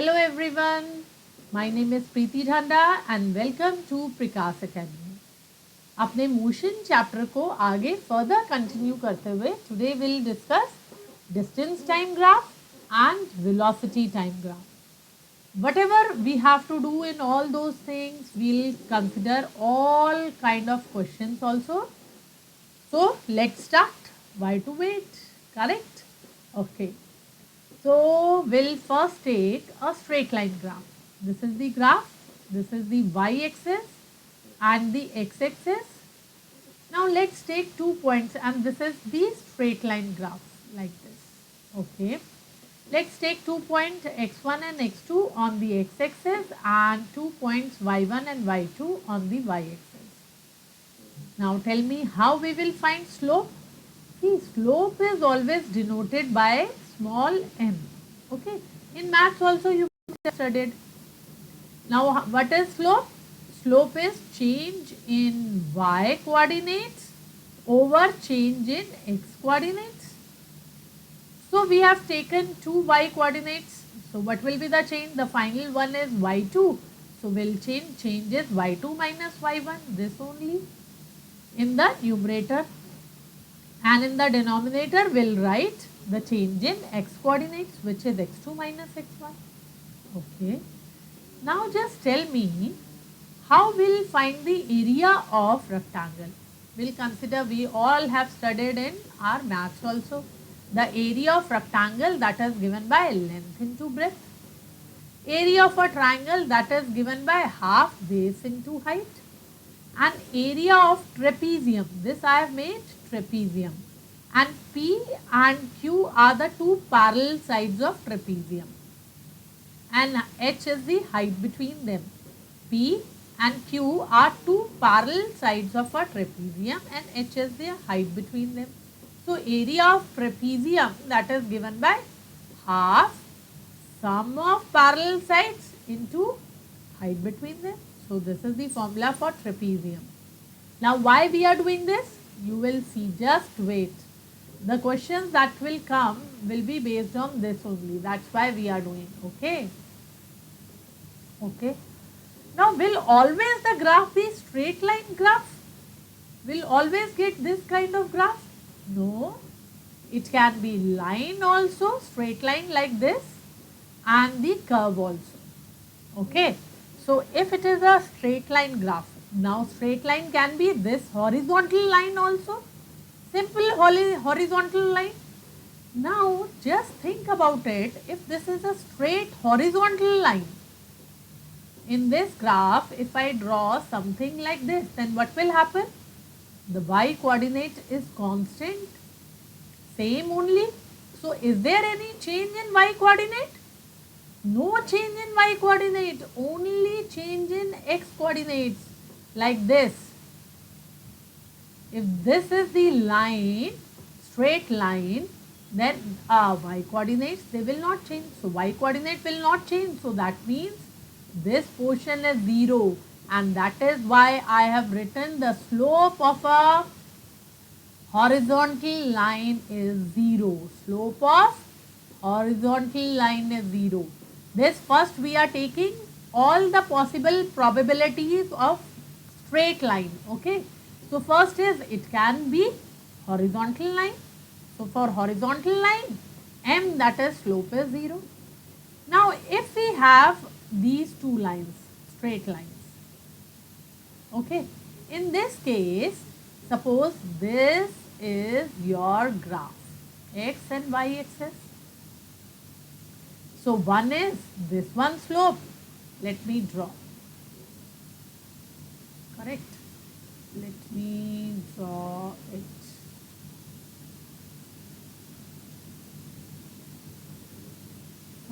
Hello everyone, my name is Preeti Dhanda and welcome to Prikas Academy. अपने motion chapter को आगे further continue करते हुए today will discuss distance time graph and velocity time graph. Whatever we have to do in all those things, we'll consider all kind of questions also. So let's start. Why to wait? Correct? Okay. So we'll first take a straight line graph. This is the graph, this is the y-axis and the x-axis. Now let's take 2 points and this is the straight line graph like this. Okay. Let's take 2 points x1 and x2 on the x-axis and 2 points y1 and y2 on the y-axis. Now tell me how we will find slope. See, slope is always denoted by small m. Okay. In maths also you have studied. Now what is slope? Slope is change in y coordinates over change in x coordinates. So we have taken two y coordinates. So what will be the change? The final one is y2. So we'll change is y2 minus y1. This only in the numerator. And in the denominator we'll write the change in x coordinates, which is x2 minus x1. Okay. Now just tell me how we'll find the area of rectangle. We'll consider, we all have studied in our maths also, the area of rectangle that is given by length into breadth. Area of a triangle that is given by half base into height. And area of trapezium, this I have made trapezium, and P and Q are the two parallel sides of trapezium, and H is the height between them. P and Q are two parallel sides of a trapezium and H is the height between them. So area of trapezium that is given by half sum of parallel sides into height between them. So this is the formula for trapezium. Now why we are doing this? You will see, just wait. The questions that will come will be based on this only. That's why we are doing. Okay. Okay. Now will always the graph be straight line graph? Will always get this kind of graph? No. It can be line also, straight line like this, and the curve also. Okay. So if it is a straight line graph, now straight line can be this horizontal line also, simple horizontal line. Now just think about it, if this is a straight horizontal line, in this graph if I draw something like this, then what will happen? The y coordinate is constant, same only. So is there any change in y coordinate? No change in y coordinate, only change in x coordinates like this. If this is the line, straight line, then y coordinates, they will not change. So y coordinate will not change. So that means this portion is 0, and that is why I have written the slope of a horizontal line is 0. Slope of horizontal line is 0. This first we are taking all the possible probabilities of straight line. Okay. So first is it can be horizontal line. So for horizontal line, m, that is slope is 0. Now if we have these two lines, straight lines. Okay. In this case, suppose this is your graph, x and y axis. So one is this one slope. Let me draw. Correct. Let me draw it.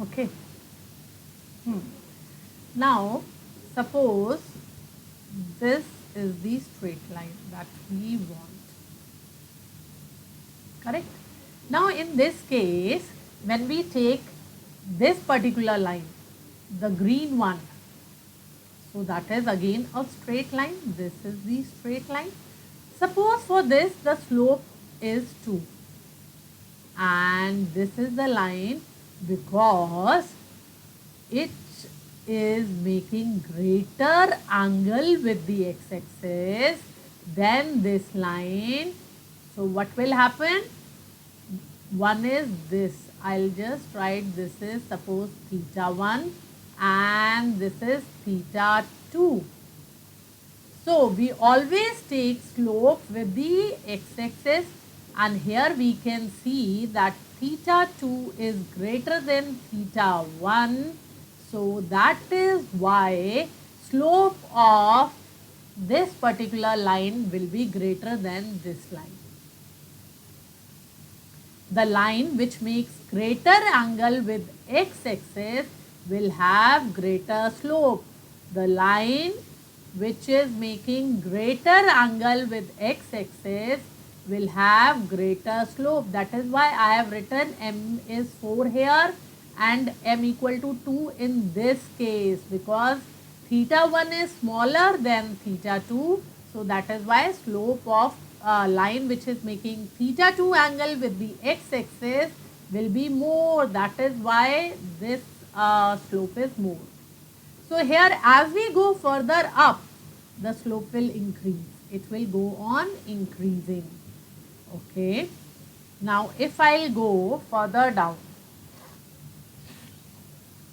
Okay. Now suppose this is the straight line that we want. Correct. Now in this case, when we take this particular line, the green one, so that is again a straight line. This is the straight line. Suppose for this the slope is 2 and this is the line because it is making greater angle with the x-axis than this line. So what will happen? One is this. I'll just write this is suppose theta 1 and this is theta 2. So we always take slope with the x-axis, and here we can see that theta 2 is greater than theta 1. So that is why slope of this particular line will be greater than this line. The line which makes greater angle with x-axis will have greater slope. The line which is making greater angle with x-axis will have greater slope. That is why I have written m is 4 here and m equal to 2 in this case, because theta 1 is smaller than theta 2. So that is why slope of line which is making theta 2 angle with the x-axis will be more. That is why this slope is more. So here as we go further up, the slope will increase. It will go on increasing. Okay. Now if I'll go further down,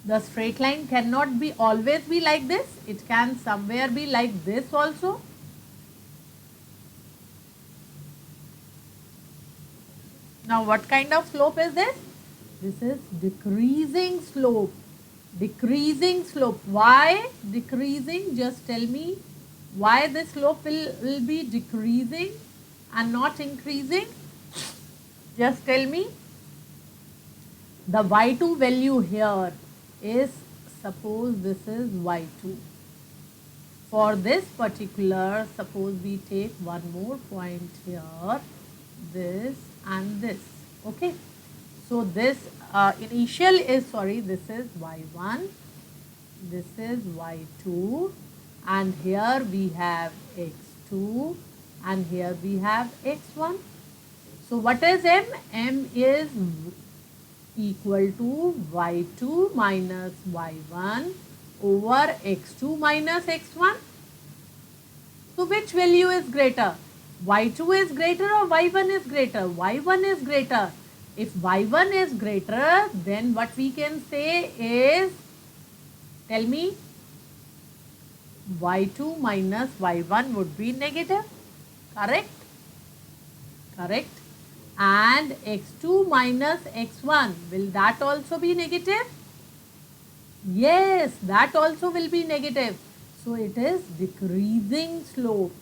the straight line cannot be always be like this. It can somewhere be like this also. Now what kind of slope is this? This is decreasing slope. Decreasing slope. Why decreasing? Just tell me why the slope will be decreasing and not increasing. Just tell me. The y2 value here is, suppose this is y2. For this particular, suppose we take one more point here, this and this. Okay. So this initial is, sorry, this is y1, this is y2, and here we have x2 and here we have x1. So what is m? M is equal to y2 minus y1 over x2 minus x1. So which value is greater? Y2 is greater or y1 is greater? Y1 is greater. If y1 is greater, then what we can say is, tell me, y2 minus y1 would be negative. Correct? Correct. And x2 minus x1, will that also be negative? Yes, that also will be negative. So it is decreasing slope.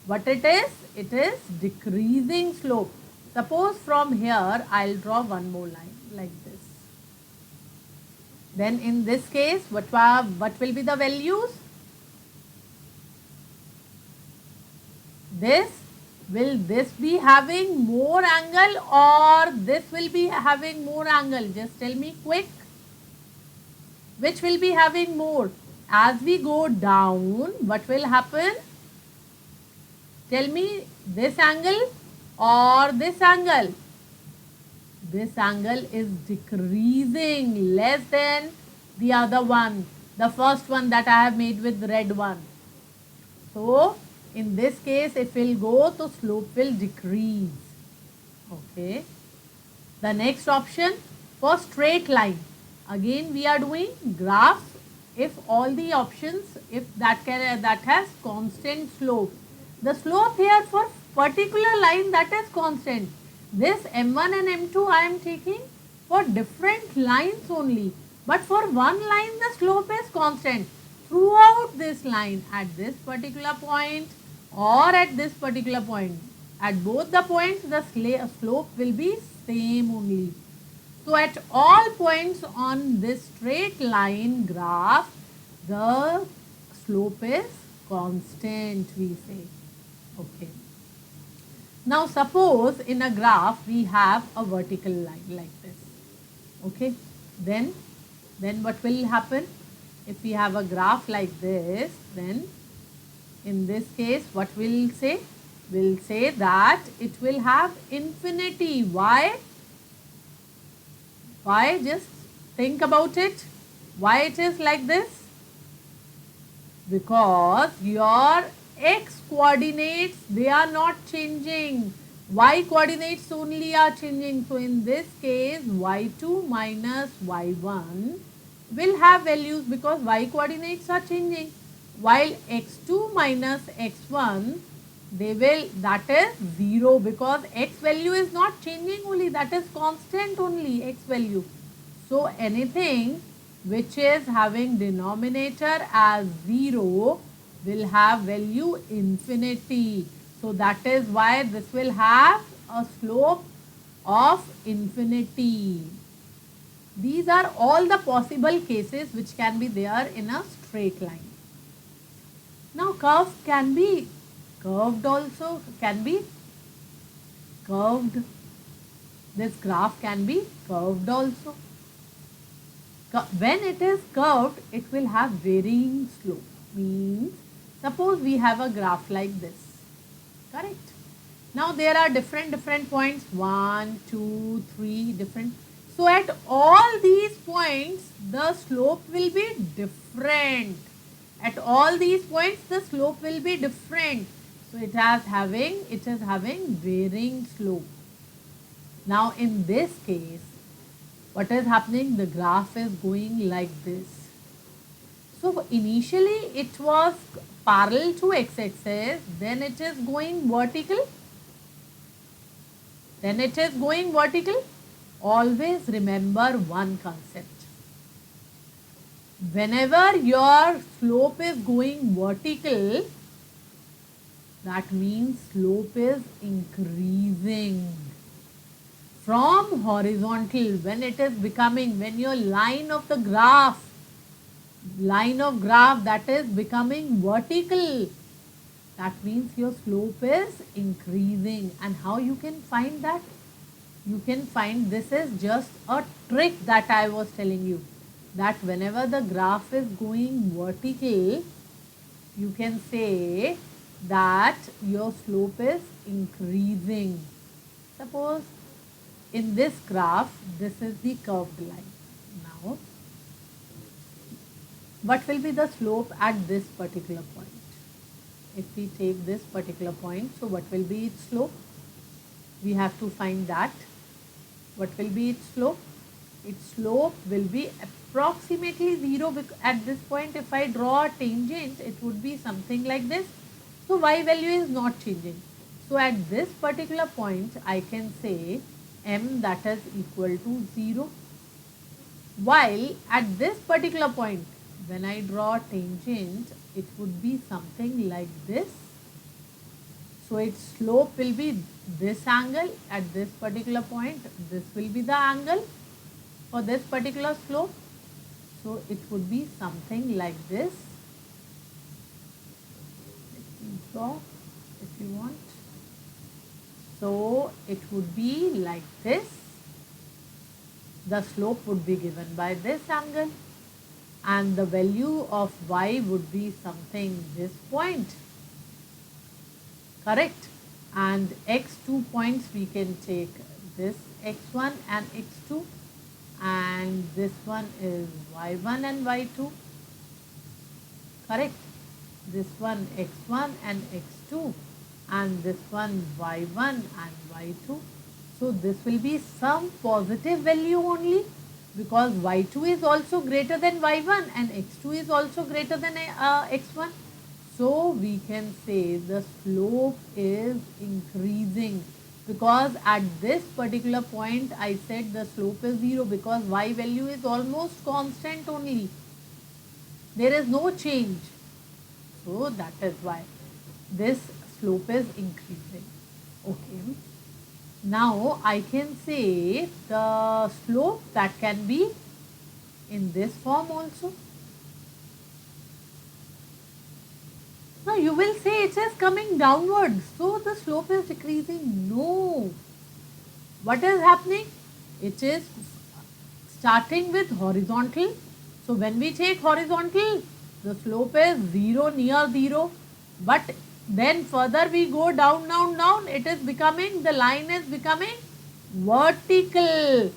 What it is? It is decreasing slope. Suppose from here I'll draw one more line like this. Then in this case, what will be the values? Will this be having more angle or this will be having more angle? Just tell me quick. Which will be having more? As we go down, what will happen? Tell me, this angle or this angle? This angle is decreasing, less than the other one, the first one that I have made with red one. So in this case, if we'll go, the slope will decrease. Okay. The next option for straight line. Again we are doing graphs. If all the options, if that has constant slope. The slope here for particular line that is constant. This m1 and m2 I am taking for different lines only. But for one line the slope is constant throughout this line, at this particular point or at this particular point. At both the points the slope will be same only. So at all points on this straight line graph, the slope is constant, we say. Okay. Now suppose in a graph we have a vertical line like this. Okay. Then what will happen? If we have a graph like this, then in this case what we'll say? We'll say that it will have infinity. Why? Why? Just think about it. Why it is like this? Because your x coordinates, they are not changing. Y coordinates only are changing. So in this case, y2 minus y1 will have values because y coordinates are changing. While x2 minus x1, that is 0 because x value is not changing only, that is constant only, x value. So anything which is having denominator as 0 will have value infinity. So that is why this will have a slope of infinity. These are all the possible cases which can be there in a straight line. Now curve can be curved also, can be curved. This graph can be curved also. When it is curved, it will have varying slope. Means, suppose we have a graph like this. Correct? Now there are different points, 1, 2, 3 different. So at all these points, the slope will be different. At all these points, the slope will be different. So it is having varying slope. Now in this case, what is happening? The graph is going like this. So initially it was parallel to x-axis, then it is going vertical. Then it is going vertical. Always remember one concept. Whenever your slope is going vertical, that means slope is increasing. From horizontal, when it is becoming, when your line of graph that is becoming vertical, that means your slope is increasing. And how you can find that? You can find, this is just a trick that I was telling you, that whenever the graph is going vertical, you can say that your slope is increasing. Suppose in this graph, this is the curved line. Now, what will be the slope at this particular point? If we take this particular point, so what will be its slope? We have to find that. What will be its slope? Its slope will be approximately 0 at this point. If I draw a tangent, it would be something like this. So y value is not changing. So at this particular point, I can say m that is equal to 0. While at this particular point, when I draw a tangent, it would be something like this. So its slope will be this angle at this particular point. This will be the angle for this particular slope. So it would be something like this. Let me draw if you want. So it would be like this. The slope would be given by this angle, and the value of y would be something this point. Correct? And x2 points we can take this x1 and x2, and this one is y1 and y2. Correct? This one x1 and x2, and this one y1 and y2. So this will be some positive value only, because y2 is also greater than y1 and x2 is also greater than x1. So we can say the slope is increasing, because at this particular point I said the slope is 0 because y value is almost constant only. There is no change. So that is why this slope is increasing. Okay. Now I can say the slope that can be in this form also. Now you will say it is coming downwards, so the slope is decreasing. No. What is happening? It is starting with horizontal. So when we take horizontal, the slope is 0, near 0. But then further we go down, it is becoming, the line is becoming vertical.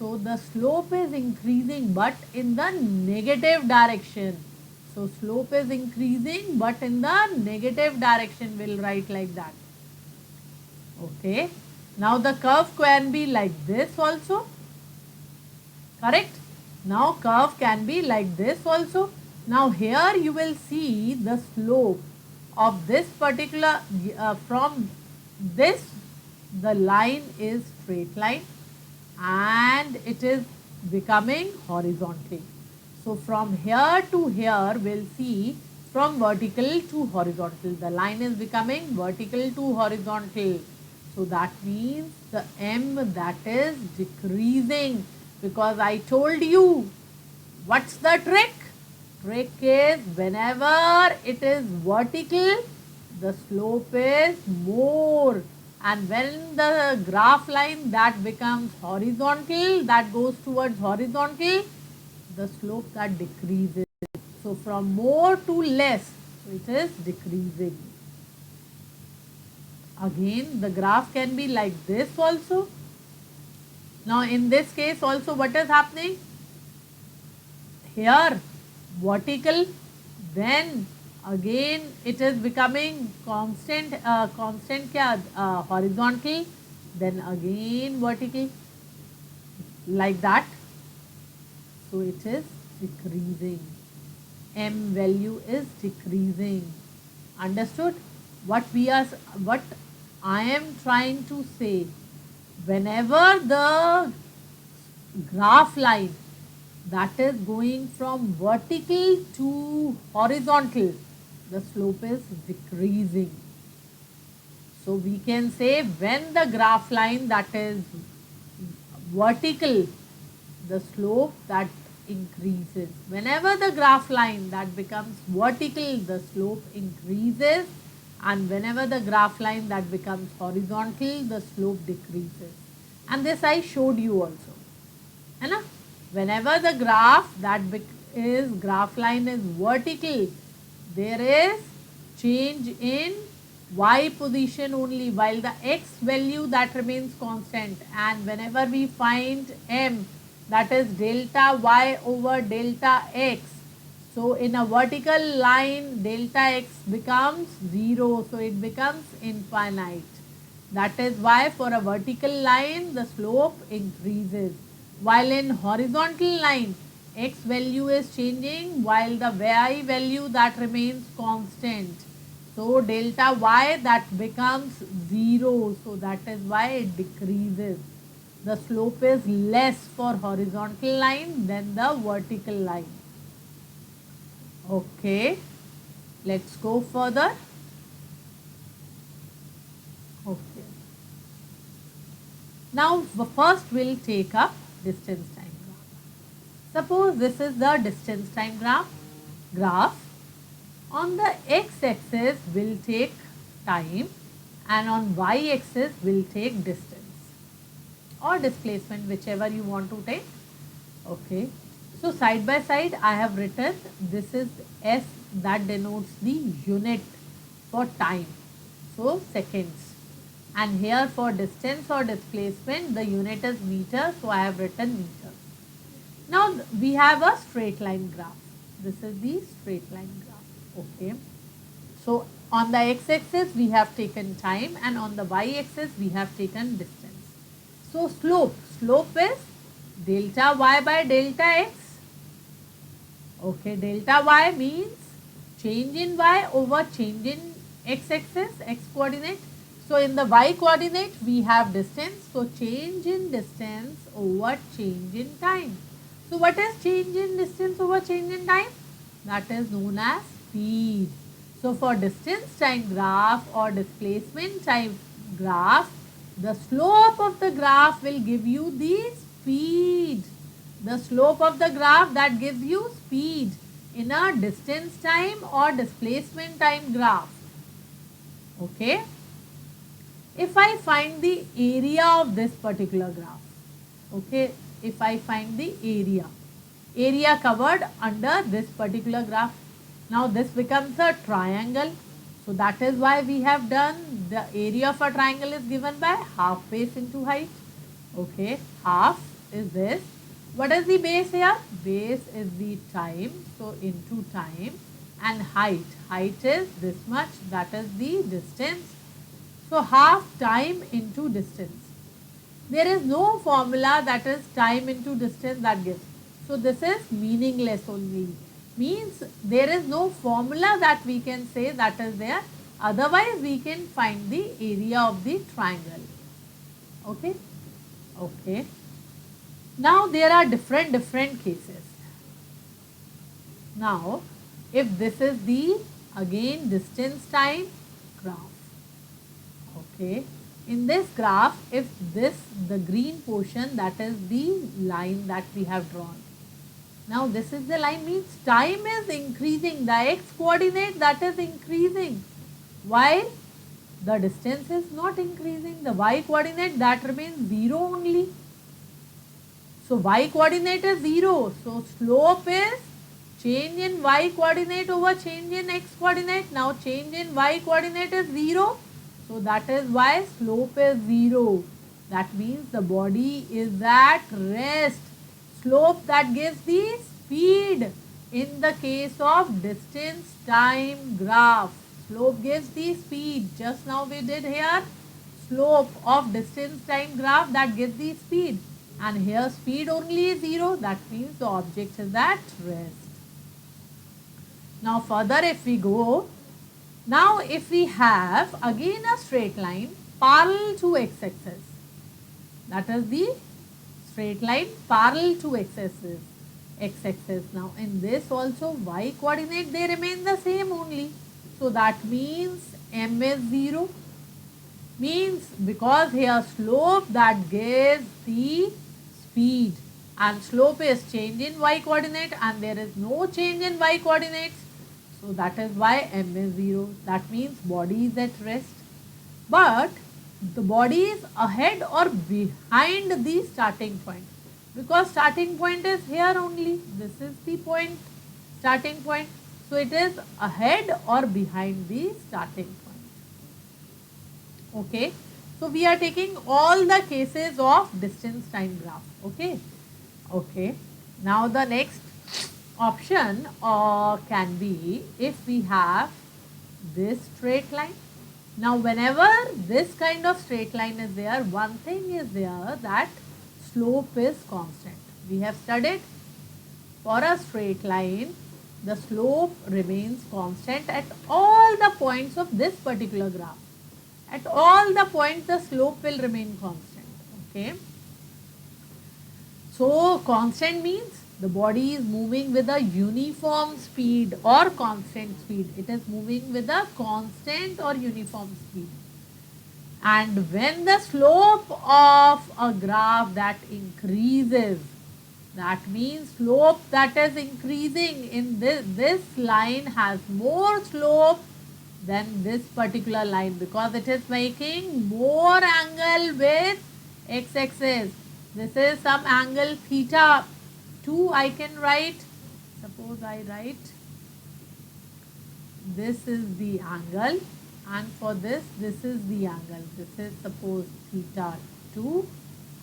So the slope is increasing but in the negative direction. So slope is increasing but in the negative direction, we'll write like that. Okay. Now the curve can be like this also. Correct? Now curve can be like this also. Now here you will see the slope of this particular, from this, the line is straight line and it is becoming horizontal. So from here to here we'll see from vertical to horizontal. The line is becoming vertical to horizontal. So that means the M, that is decreasing, because I told you what's the trick? Trick is whenever it is vertical, the slope is more, and when the graph line that becomes horizontal, that goes towards horizontal, the slope that decreases. So from more to less, it is decreasing. Again, the graph can be like this also. Now in this case also, what is happening? Here vertical, then again it is becoming constant, constant kya, horizontal, then again vertical, like that. So it is decreasing. M value is decreasing. Understood? What I am trying to say, whenever the graph line that is going from vertical to horizontal, the slope is decreasing. So we can say when the graph line that is vertical, the slope that increases. Whenever the graph line that becomes vertical, the slope increases, and whenever the graph line that becomes horizontal, the slope decreases. And this I showed you also. है ना? Whenever the graph that is graph line is vertical, there is change in y position only, while the x value that remains constant. And whenever we find m, that is delta y over delta x, so in a vertical line delta x becomes 0, so it becomes infinite. That is why for a vertical line the slope increases, while in horizontal line x value is changing while the y value that remains constant. So delta y that becomes 0, so that is why it decreases. The slope is less for horizontal line than the vertical line. Okay, let's go further. Okay. Now first we'll take up distance time graph. Suppose this is the distance time graph. On the x-axis we'll take time, and on y-axis we'll take distance or displacement, whichever you want to take. Okay. So side by side I have written, this is S, that denotes the unit for time. So seconds. And here for distance or displacement, the unit is meter, so I have written meter. Now we have a straight line graph. This is the straight line graph. Okay. So on the x-axis we have taken time, and on the y-axis we have taken distance. So slope is delta y by delta x. Okay, delta y means change in y over change in x-axis, x coordinate. So in the y coordinate we have distance, so change in distance over change in time. So what is change in distance over change in time? That is known as speed. So for distance time graph or displacement time graph, the slope of the graph will give you the speed. The slope of the graph that gives you speed in a distance time or displacement time graph. Okay. If I find the area of this particular graph, okay, if I find the area covered under this particular graph, now this becomes a triangle. So that is why we have done, the area of a triangle is given by half base into height. Okay, half. is this. What is the base here? Base is the time, so into time, and height. Height is this much, that is the distance. So half time into distance. There is no formula that is time into distance that gives. So this is meaningless only. Means there is no formula that we can say that is there. Otherwise we can find the area of the triangle. Okay. Okay. Now there are different cases. Now if this is the again distance time graph. Okay. In this graph, if this the green portion, that is the line that we have drawn. Now this is the line, means time is increasing, the x coordinate that is increasing, while the distance is not increasing, the y coordinate that remains 0 only. So y coordinate is 0, so slope is change in y coordinate over change in x coordinate. Now change in y coordinate is 0. So that is why slope is 0. That means the body is at rest. Slope that gives the speed in the case of distance time graph. Slope gives the speed. Just now we did here slope of distance time graph that gives the speed. And here speed only is 0. That means the object is at rest. Now further if we go, now if we have again a straight line parallel to x-axis, that is the straight line parallel to x-axis. Now in this also y coordinate they remain the same only. So that means m is 0. Means because here slope that gives the speed and slope is change in y coordinate and there is no change in y coordinates. So that is why m is 0. That means body is at rest. But the body is ahead or behind the starting point. Because starting point is here only. This is the point, starting point. So it is ahead or behind the starting point. Okay. So we are taking all the cases of distance time graph. Okay. Okay. Now the next option can be if we have this straight line. Now whenever this kind of straight line is there, one thing is there that slope is constant. We have studied for a straight line the slope remains constant at all the points of this particular graph. At all the points the slope will remain constant. Okay. So constant means the body is moving with a uniform speed or constant speed. It is moving with a constant or uniform speed. And when the slope of a graph that increases, that means slope that is increasing in this line has more slope than this particular line because it is making more angle with x-axis. This is some angle theta 2 I can write. Suppose I write this is the angle and for this is the angle. This is suppose theta 2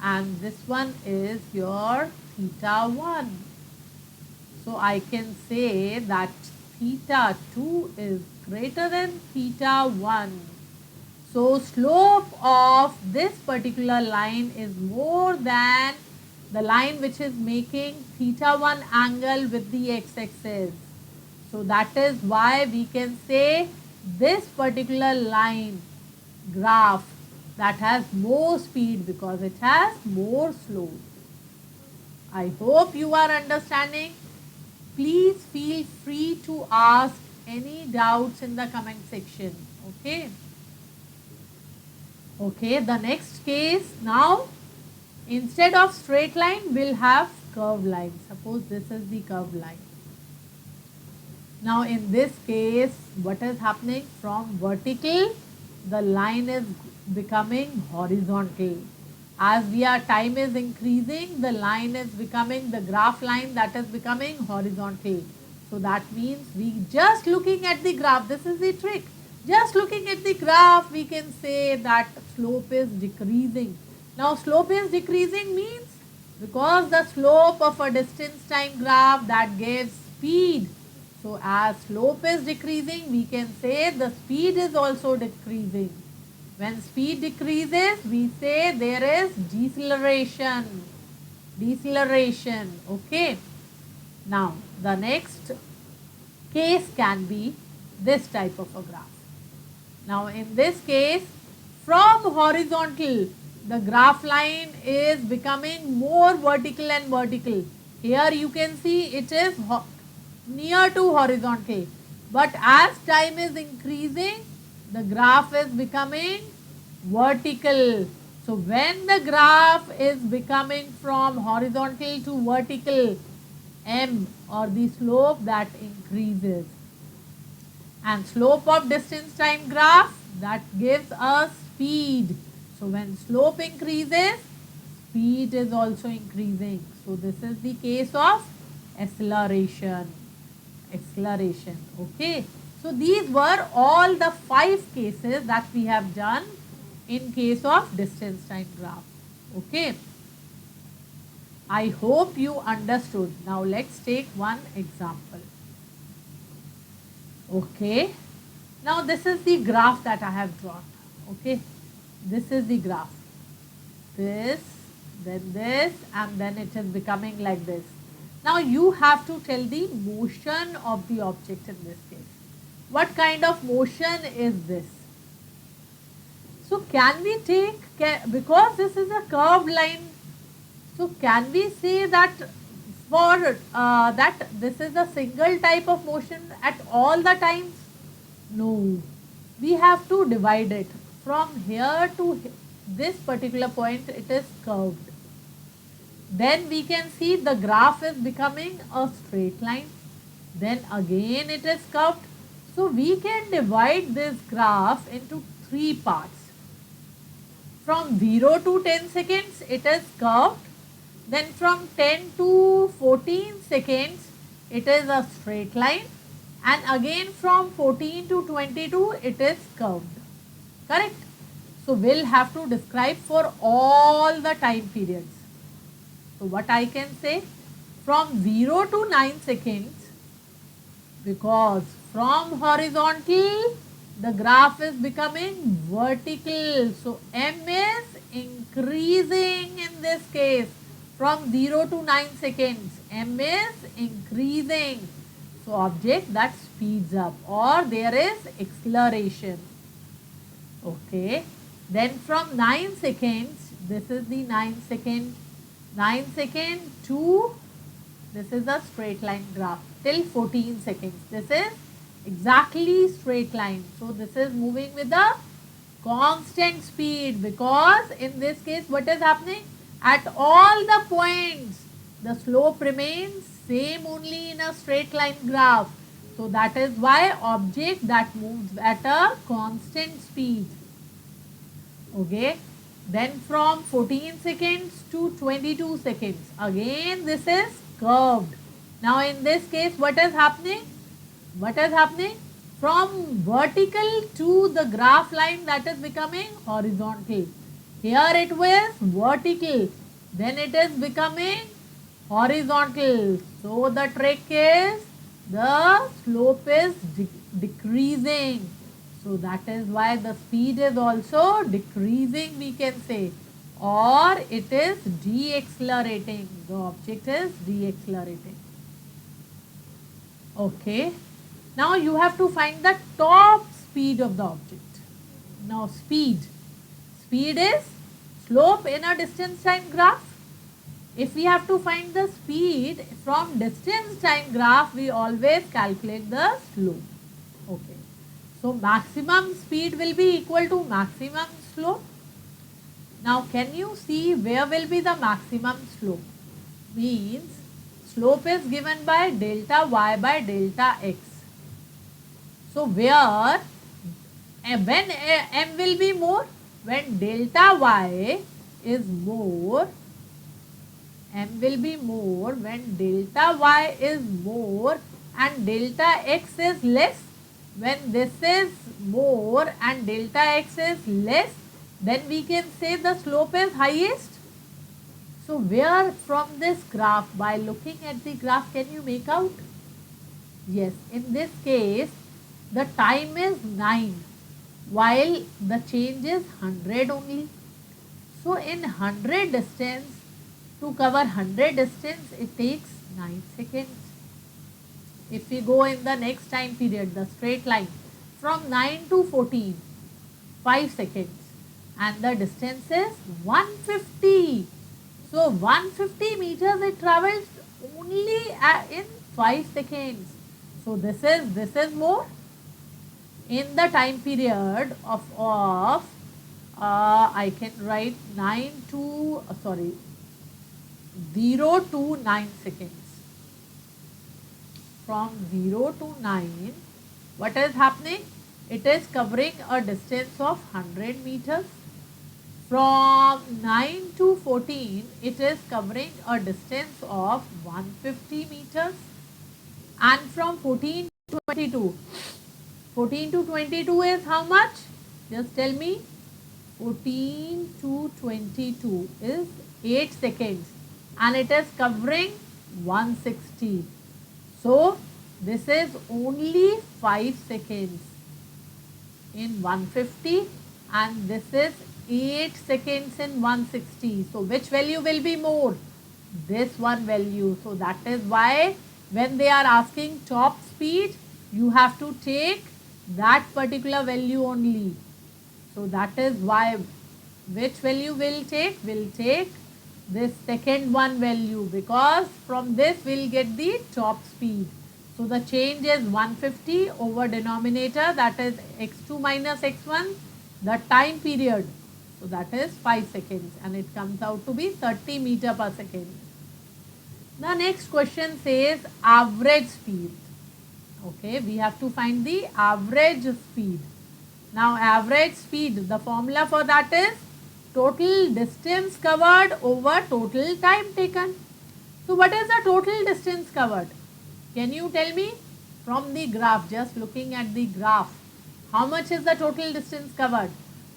and this one is your theta 1. So I can say that theta 2 is greater than theta 1. So slope of this particular line is more than the line which is making theta 1 angle with the x-axis. So that is why we can say this particular line graph that has more speed because it has more slope. I hope you are understanding. Please feel free to ask any doubts in the comment section. Okay. Okay, the next case now, instead of straight line, we'll have curved line. Suppose this is the curved line. Now in this case, what is happening? From vertical, the line is becoming horizontal. As time is increasing, the line is becoming, the graph line that is becoming horizontal. So that means we just looking at the graph, this is the trick. Just looking at the graph, we can say that slope is decreasing. Now slope is decreasing means Because the slope of a distance time graph that gives speed. So as slope is decreasing, we can say the speed is also decreasing. When speed decreases, we say there is deceleration. Deceleration. Okay. Now the next case can be this type of a graph. Now in this case, from horizontal, the graph line is becoming more vertical and vertical. Here you can see it is near to horizontal, but as time is increasing, the graph is becoming vertical. So when the graph is becoming from horizontal to vertical, m or the slope that increases, and slope of distance time graph that gives us speed. So when slope increases, speed is also increasing. So this is the case of acceleration. Acceleration. Okay. So these were all the 5 cases that we have done in case of distance time graph. Okay. I hope you understood. Now let's take one example. Okay. Now this is the graph that I have drawn. Okay. This is the graph. This, then this, and then it is becoming like this. Now you have to tell the motion of the object in this case. What kind of motion is this? So can we take, because this is a curved line, so can we say that for that this is a single type of motion at all the times? No. We have to divide it. From here to this particular point, it is curved. Then we can see the graph is becoming a straight line. Then again it is curved. So we can divide this graph into 3 parts. From 0 to 10 seconds, it is curved. Then from 10 to 14 seconds, it is a straight line. And again from 14 to 22, it is curved. Correct? So we'll have to describe for all the time periods. So what I can say? From 0 to 9 seconds, because from horizontal, the graph is becoming vertical. So m is increasing in this case. From 0 to 9 seconds, m is increasing. So object that speeds up, or there is acceleration. Okay. Then from 9 seconds, this is the 9 second, 9 second to, this is a straight line graph till 14 seconds. This is exactly straight line. So this is moving with a constant speed, because in this case what is happening? At all the points, the slope remains same only in a straight line graph. So that is why object that moves at a constant speed. Okay. Then from 14 seconds to 22 seconds, again this is curved. Now in this case what is happening? What is happening? From vertical to the graph line that is becoming horizontal. Here it was vertical, then it is becoming horizontal. So the trick is the slope is decreasing. So that is why the speed is also decreasing, we can say, or it is deaccelerating. The object is deaccelerating. Okay. Now you have to find the top speed of the object. Now speed. Speed is slope in a distance time graph. If we have to find the speed from distance time graph, we always calculate the slope. Okay. So maximum speed will be equal to maximum slope. Now can you see where will be the maximum slope? Means slope is given by delta y by delta x. So where when m will be more? When delta y is more, m will be more when delta y is more and delta x is less. When this is more and delta x is less, then we can say the slope is highest. So where from this graph, by looking at the graph, can you make out? Yes, in this case, the time is 9 while the change is 100 only. So in 100 distance, to cover 100 distance, it takes 9 seconds. If we go in the next time period, the straight line, from 9 to 14, 5 seconds. And the distance is 150. So 150 meters it travels only in 5 seconds. So this is more. In the time period of I can write 9 to 0 to 9 seconds. From 0 to 9, what is happening? It is covering a distance of 100 meters. From 9 to 14, it is covering a distance of 150 meters. And from 14 to 22, 14 to 22 is how much? Just tell me. 14 to 22 is 8 seconds and it is covering 160. So this is only 5 seconds in 150 and this is 8 seconds in 160. So which value will be more? This one value. So that is why when they are asking top speed, you have to take that particular value only. So that is why which value will take? Will take this second one value because from this we will get the top speed. So the change is 150 over denominator, that is x2 minus x1, the time period. So that is 5 seconds and it comes out to be 30 meter per second. The next question says average speed. Okay, we have to find the average speed. Now average speed, the formula for that is total distance covered over total time taken. So what is the total distance covered? Can you tell me from the graph, just looking at the graph, how much is the total distance covered?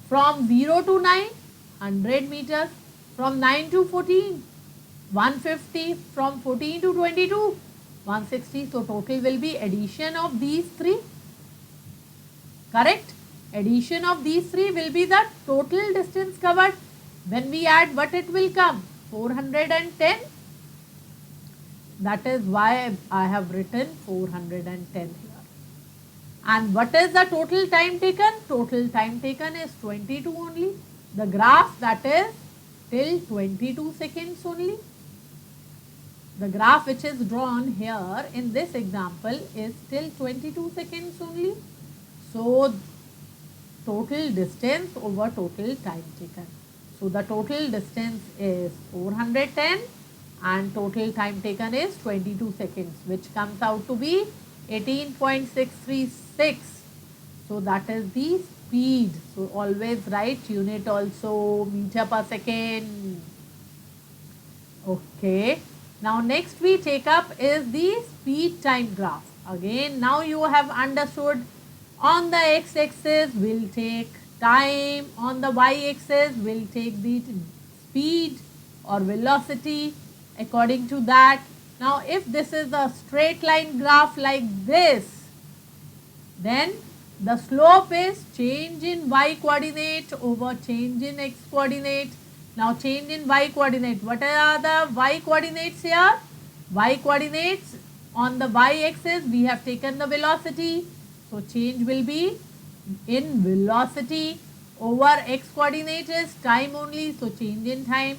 From 0 to 9, 100 meters. From 9 to 14, 150. From 14 to 22, 160. So total will be addition of these three. Correct? Addition of these three will be the total distance covered. When we add, what it will come? 410. That is why I have written 410 here. And what is the total time taken? Total time taken is 22 only. The graph, that is till 22 seconds only. The graph which is drawn here in this example is till 22 seconds only. So total distance over total time taken. So the total distance is 410 and total time taken is 22 seconds, which comes out to be 18.636. So that is the speed. So always write unit also, meter per second. Okay. Now next we take up is the speed time graph. Again, now you have understood on the x-axis we'll take time, on the y-axis we'll take the speed or velocity according to that. Now if this is a straight line graph like this, then the slope is change in y coordinate over change in x coordinate. Now change in y coordinate, what are the y coordinates here? Y coordinates, on the y-axis we have taken the velocity. So change will be in velocity over x coordinate is time only. So change in time.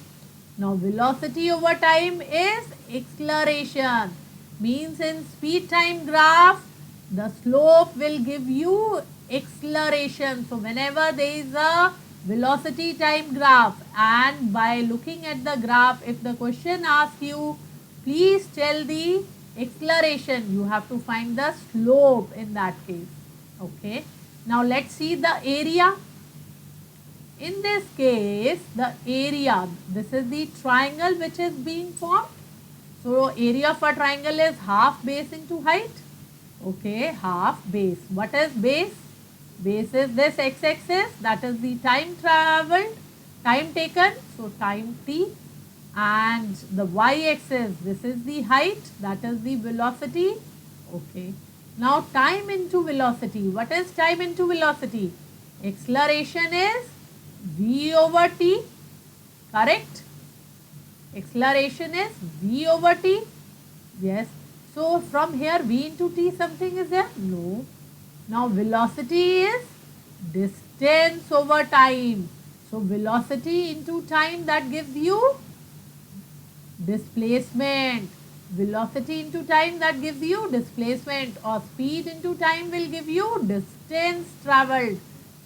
Now velocity over time is acceleration. Means in speed time graph, the slope will give you acceleration. So whenever there is a velocity time graph and by looking at the graph, if the question asks you, please tell the acceleration, you have to find the slope in that case. Okay. Now let's see the area. In this case, the area, this is the triangle which is being formed. So area for triangle is half base into height. Okay, half base. What is base? Base is this x-axis, that is the time traveled, time taken. So time t. and the y-axis, this is the height, that is the velocity. Okay. Now time into velocity. What is time into velocity? Acceleration is v over t, correct? Acceleration is v over t. Yes. So from here v into t something is there? No. Now velocity is distance over time. So velocity into time, that gives you displacement. Velocity into time, that gives you displacement, or speed into time will give you distance travelled.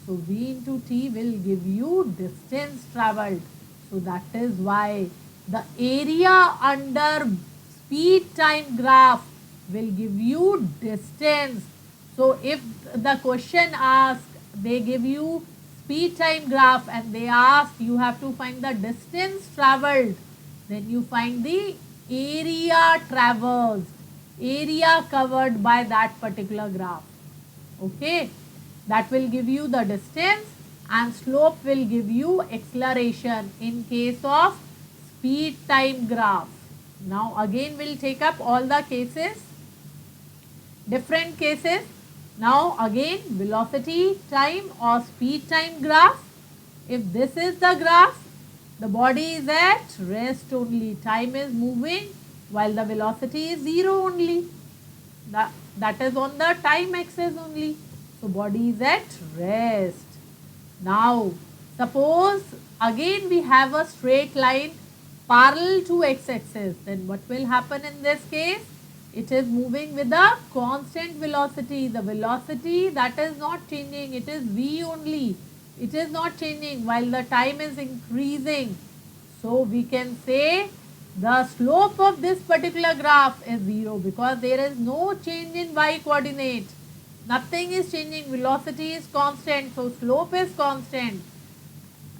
So v into t will give you distance travelled. So that is why the area under speed time graph will give you distance. So if the question asks, they give you speed time graph and they ask you have to find the distance travelled, then you find the area traversed, area covered by that particular graph. Okay, that will give you the distance, and slope will give you acceleration in case of speed time graph. Now again we'll take up all the cases, different cases. Now again velocity time or speed time graph. If this is the graph, the body is at rest only, time is moving while the velocity is 0 only. That is on the time axis only. So body is at rest. Now suppose again we have a straight line parallel to x-axis, then what will happen in this case? It is moving with a constant velocity. The velocity that is not changing, it is v only. It is not changing while the time is increasing. So we can say the slope of this particular graph is 0 because there is no change in y coordinate. Nothing is changing. Velocity is constant. So slope is constant.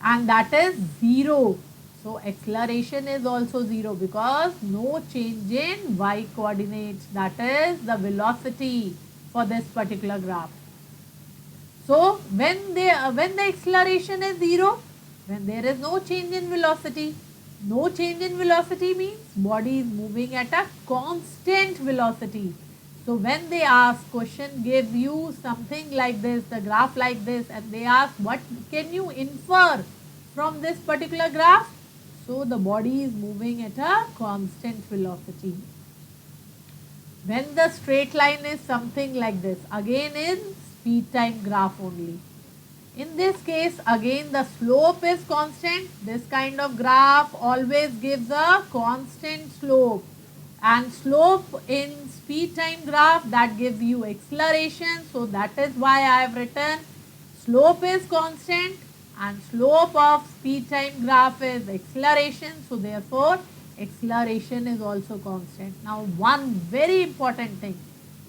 And that is 0. So acceleration is also 0 because no change in y coordinates. That is the velocity for this particular graph. So when the acceleration is 0, when there is no change in velocity, no change in velocity means body is moving at a constant velocity. So when they ask, question gives you something like this, the graph like this, and they ask what can you infer from this particular graph? So the body is moving at a constant velocity. When the straight line is something like this, again in speed time graph only. In this case, again the slope is constant. This kind of graph always gives a constant slope. And slope in speed time graph, that gives you acceleration. So that is why I have written slope is constant and slope of speed time graph is acceleration. So therefore acceleration is also constant. Now one very important thing,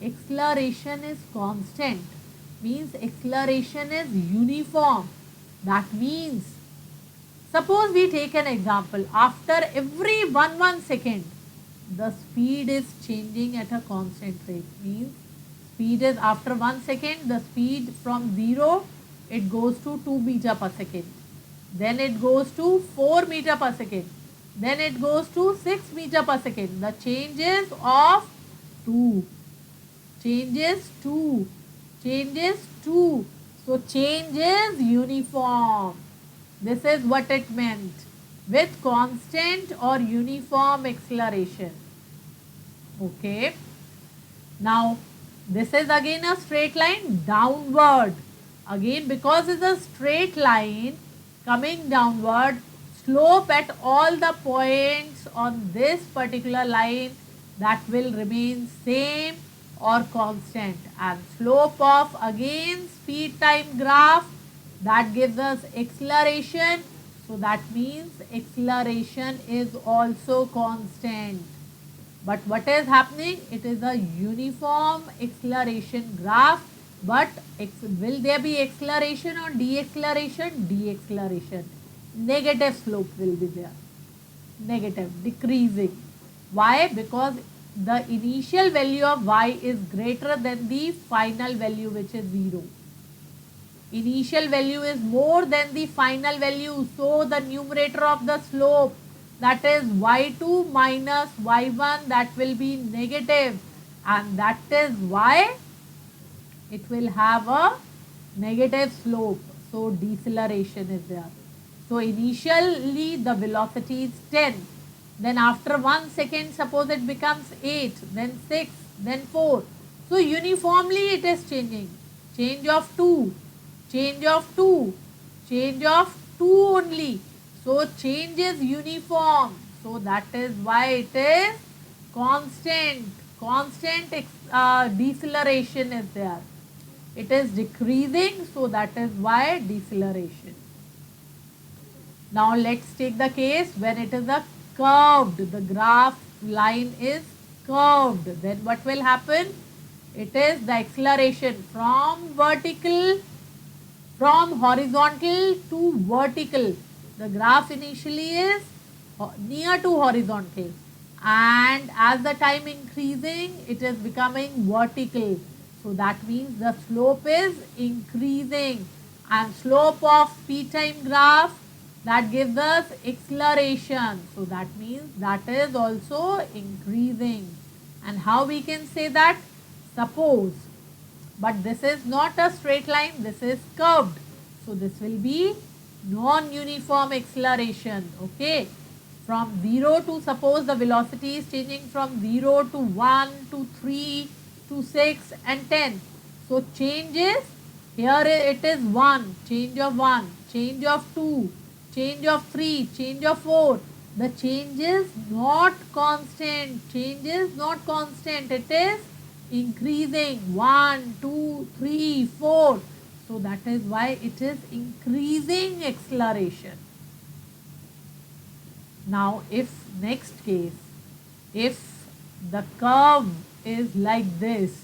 acceleration is constant means acceleration is uniform. That means, suppose we take an example, after every 1 second, the speed is changing at a constant rate. Means speed is after 1 second, the speed from 0, it goes to 2 meter per second. Then it goes to 4 meter per second. Then it goes to 6 meter per second. The changes of 2. Changes 2. Changes 2. So change is uniform. This is what it meant with constant or uniform acceleration. Okay. Now this is again a straight line downward. Again because it's a straight line coming downward, slope at all the points on this particular line, that will remain same or constant, and slope of again speed time graph, that gives us acceleration. So that means acceleration is also constant. But what is happening? It is a uniform acceleration graph. But will there be acceleration or deceleration? Deceleration. Negative slope will be there. Negative, decreasing. Why? Because the initial value of y is greater than the final value, which is 0. Initial value is more than the final value. So the numerator of the slope that is y2 minus y1, that will be negative, and that is why it will have a negative slope. So deceleration is there. So initially the velocity is 10. Then after 1 second, suppose it becomes 8, then 6, then 4. So uniformly it is changing. Change of 2, change of 2, change of 2 only. So change is uniform. So that is why it is constant. Constant deceleration is there. It is decreasing, so that is why deceleration. Now let's take the case when it is a curved, the graph line is curved. Then what will happen? It is the acceleration from vertical, from horizontal to vertical. The graph initially is near to horizontal, and as the time increasing, it is becoming vertical. So that means the slope is increasing, and slope of speed time graph, that gives us acceleration. So that means that is also increasing. And how we can say that? Suppose, but this is not a straight line, this is curved. So this will be non-uniform acceleration. Okay. From 0 to, suppose the velocity is changing from 0 to 1 to 3 to 6 and 10. So changes, here it is 1, change of 1, change of 2, change of 3, change of 4. The change is not constant, change is not constant, it is increasing 1, 2, 3, 4. So that is why it is increasing acceleration. Now if next case, if the curve is like this,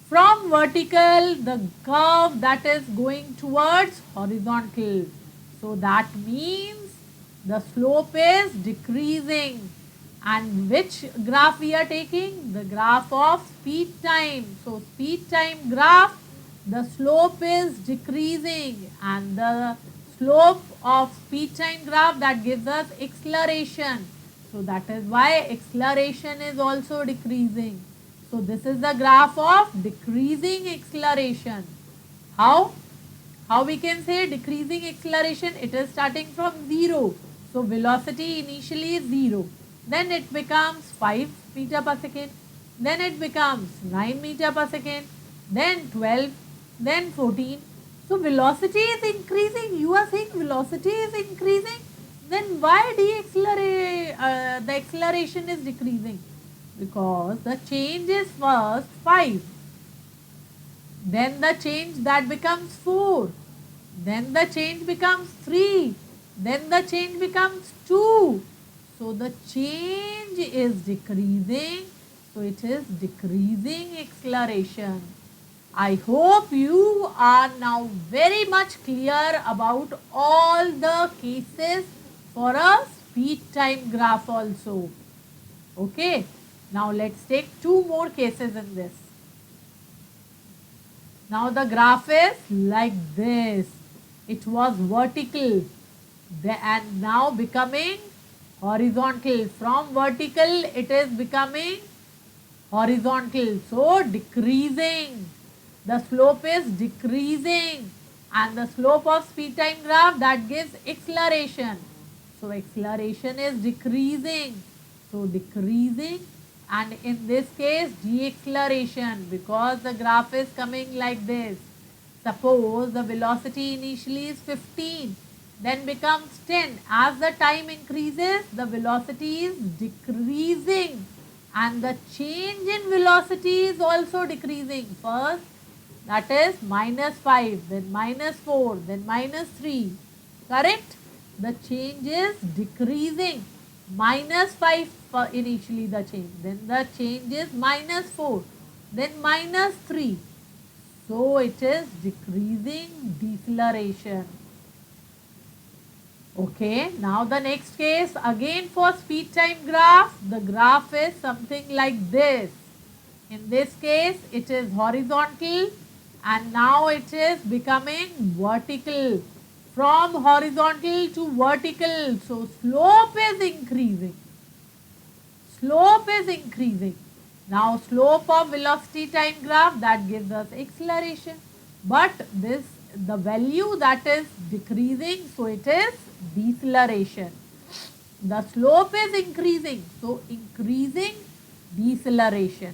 from vertical the curve that is going towards horizontal, so that means the slope is decreasing. And which graph we are taking? The graph of speed time. So speed time graph, the slope is decreasing, and the slope of speed time graph, that gives us acceleration. So that is why acceleration is also decreasing. So this is the graph of decreasing acceleration. How? How we can say decreasing acceleration? It is starting from 0. So velocity initially is 0. Then it becomes 5 meter per second. Then it becomes 9 meter per second. Then 12. Then 14. So velocity is increasing. You are saying velocity is increasing. Then why the acceleration is decreasing? Because the change is first 5. Then the change that becomes 4. Then the change becomes 3. Then the change becomes 2. So the change is decreasing. So it is decreasing acceleration. I hope you are now very much clear about all the cases for a speed time graph also. Okay. Now let's take 2 more cases in this. Now the graph is like this. It was vertical and now becoming horizontal. From vertical it is becoming horizontal. So decreasing. The slope is decreasing, and the slope of speed time graph, that gives acceleration. So acceleration is decreasing. So decreasing, and in this case deceleration, because the graph is coming like this. Suppose the velocity initially is 15, then becomes 10. As the time increases, the velocity is decreasing, and the change in velocity is also decreasing. First, that is -5, then -4, then -3. Correct? The change is decreasing. -5 for initially the change, then the change is -4, then -3. So it is decreasing deceleration. Okay, now the next case, again for speed time graph, the graph is something like this. In this case, it is horizontal, and now it is becoming vertical. from horizontal to vertical. So slope is increasing. Slope is increasing. Now slope of velocity time graph, that gives us acceleration. But this, the value that is decreasing, so it is deceleration. The slope is increasing, so increasing deceleration.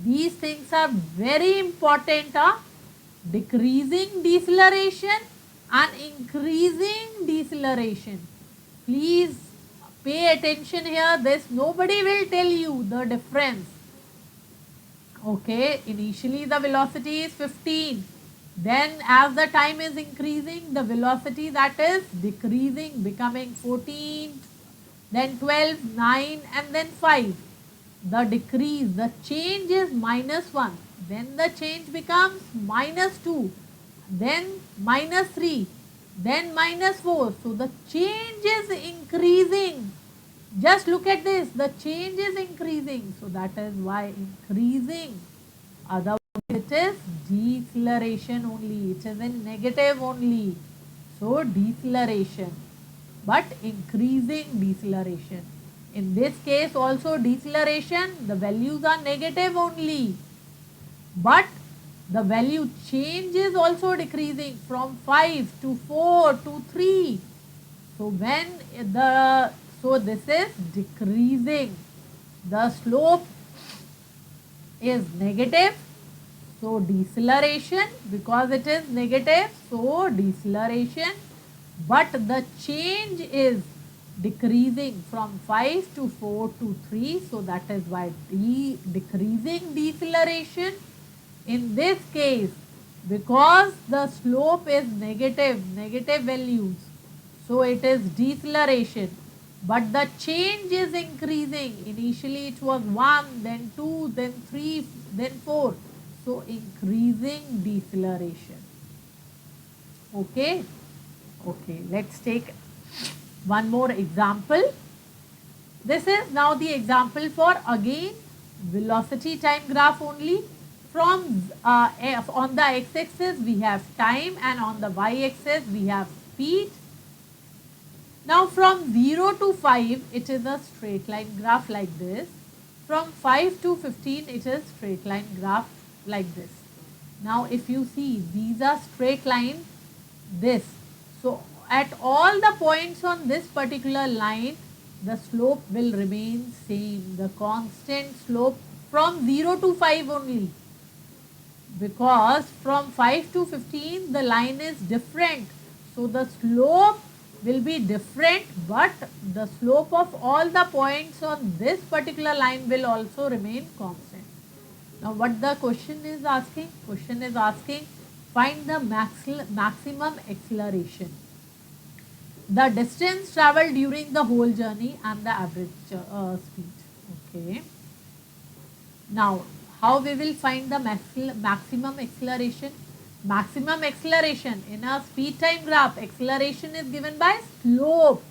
These things are very important. Decreasing deceleration and increasing deceleration. Please pay attention here. This nobody will tell you the difference. Okay, initially the velocity is 15. Then as the time is increasing, the velocity that is decreasing, becoming 14, then 12, 9 and then 5. The decrease, the change is -1. Then the change becomes -2. Then -3. Then -4. So the change is increasing. Just look at this, the change is increasing. So that is why increasing. Otherwise it is deceleration only. It is in negative only. So deceleration. But increasing deceleration. In this case also deceleration, the values are negative only. But the value change is also decreasing from 5 to 4 to 3. So when so this is decreasing. The slope is negative, so deceleration, because it is negative, so deceleration. But the change is decreasing from 5 to 4 to 3, so that is why decreasing deceleration. In this case, because the slope is negative values, so it is deceleration. But the change is increasing. Initially it was 1, then 2, then 3, then 4. So increasing deceleration. Okay. Okay, let's take one more example. This is now the example for again velocity time graph only. From on the x-axis we have time and on the y-axis we have speed. Now from 0 to 5 it is a straight line graph like this. From 5 to 15 it is straight line graph like this. Now if you see, these are straight line, this. So at all the points on this particular line, the slope will remain same, the constant slope from 0 to 5 only. Because from 5 to 15 the line is different. So the slope will be different, but the slope of all the points on this particular line will also remain constant. Now what the question is asking? Question is asking, find the maximum acceleration, the distance travelled during the whole journey and the average speed. Okay. Now how we will find the maximum acceleration? Maximum acceleration in a speed time graph, acceleration is given by slope.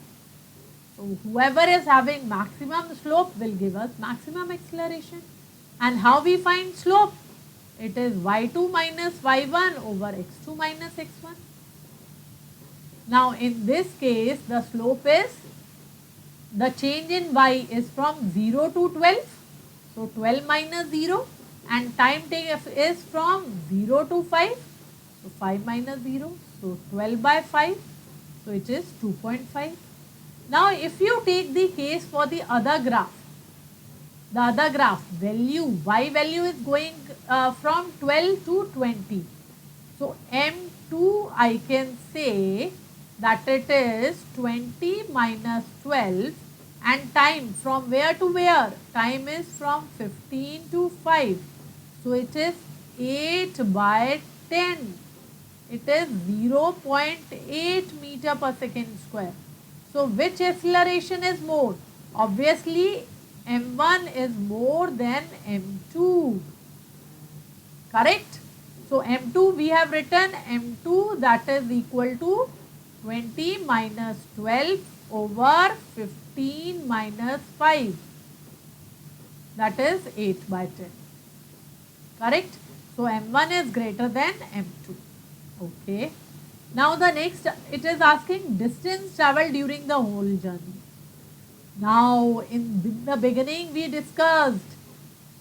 So whoever is having maximum slope will give us maximum acceleration. And how we find slope? It is y2 minus y1 over x2 minus x1. Now in this case the slope is, the change in y is from 0 to 12. So 12 minus 0, and time take is from 0 to 5. So 5 minus 0. So 12 by 5. So it is 2.5. Now if you take the case for the other graph, value, y value is going from 12 to 20. So M2 I can say that it is 20 minus 12, and time from where to where? Time is from 15 to 5. So it is 8 by 10. It is 0.8 meter per second square. So which acceleration is more? Obviously M1 is more than M2. Correct? So M2 we have written M2, that is equal to 20 minus 12 over 15 minus 5. That is 8 by 10. Correct? So M1 is greater than M2. Okay. Now the next, it is asking distance traveled during the whole journey. Now in the beginning we discussed,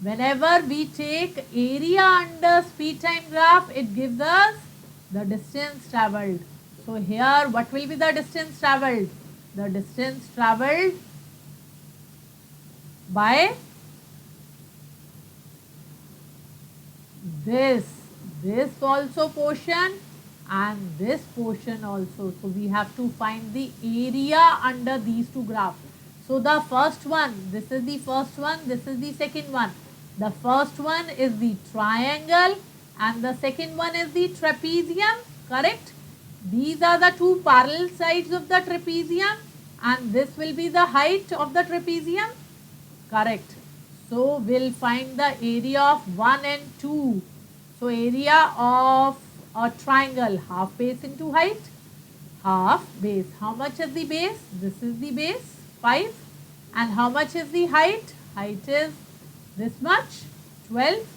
whenever we take area under speed time graph, it gives us the distance traveled. So here what will be the distance traveled? The distance traveled by this also portion and this portion also. So we have to find the area under these two graphs. So the first one, this is the first one, this is the second one. The first one is the triangle and the second one is the trapezium, correct? These are the two parallel sides of the trapezium and this will be the height of the trapezium, correct. So we'll find the area of 1 and 2. So area of a triangle, half base into height, half base. How much is the base? This is the base, 5. And how much is the height? Height is this much, 12.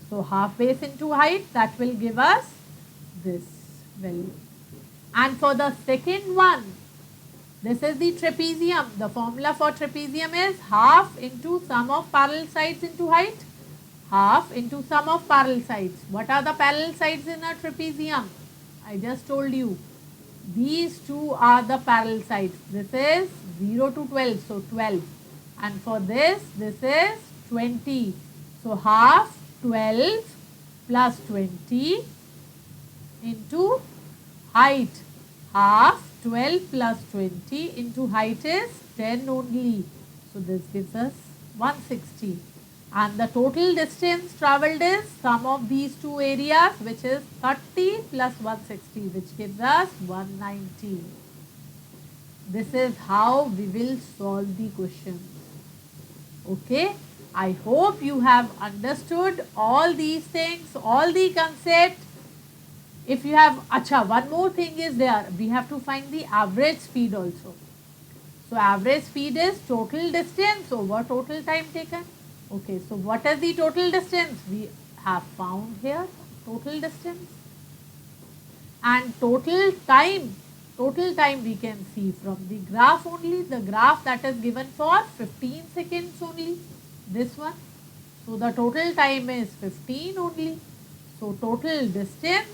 So half base into height, that will give us this value. And for the second one, this is the trapezium. The formula for trapezium is half into sum of parallel sides into height, half into sum of parallel sides. What are the parallel sides in a trapezium? I just told you. These two are the parallel sides. This is 0 to 12, so 12. And for this is 20. So half 12 plus 20 into height. Half 12 plus 20 into height is 10 only. So this gives us 160. And the total distance travelled is sum of these two areas, which is 30 plus 160, which gives us 190. This is how we will solve the questions. Okay, I hope you have understood all these things, all the concept. If you have, one more thing is there, we have to find the average speed also. So average speed is total distance over total time taken. Okay, so what is the total distance? We have found here total distance. And total time we can see from the graph only, the graph that is given for 15 seconds only, this one. So the total time is 15 only. So total distance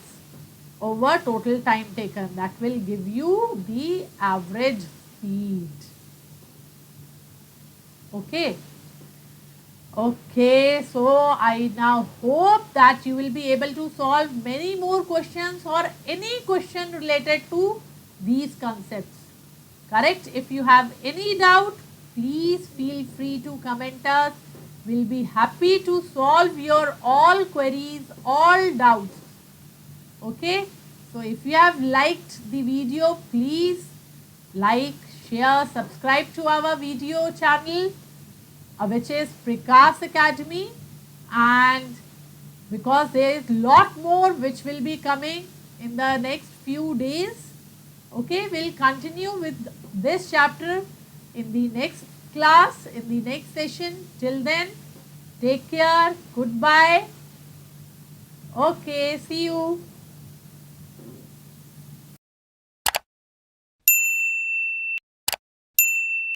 over total time taken, that will give you the average speed. Okay. Okay, so I now hope that you will be able to solve many more questions or any question related to these concepts. Correct? If you have any doubt, please feel free to comment us. We'll be happy to solve your all queries, all doubts. Okay, so if you have liked the video, please like, share, subscribe to our video channel, which is Prikash Academy, and because there is lot more which will be coming in the next few days. Okay, we'll continue with this chapter in the next class, in the next session. Till then, take care, goodbye. Okay, see you.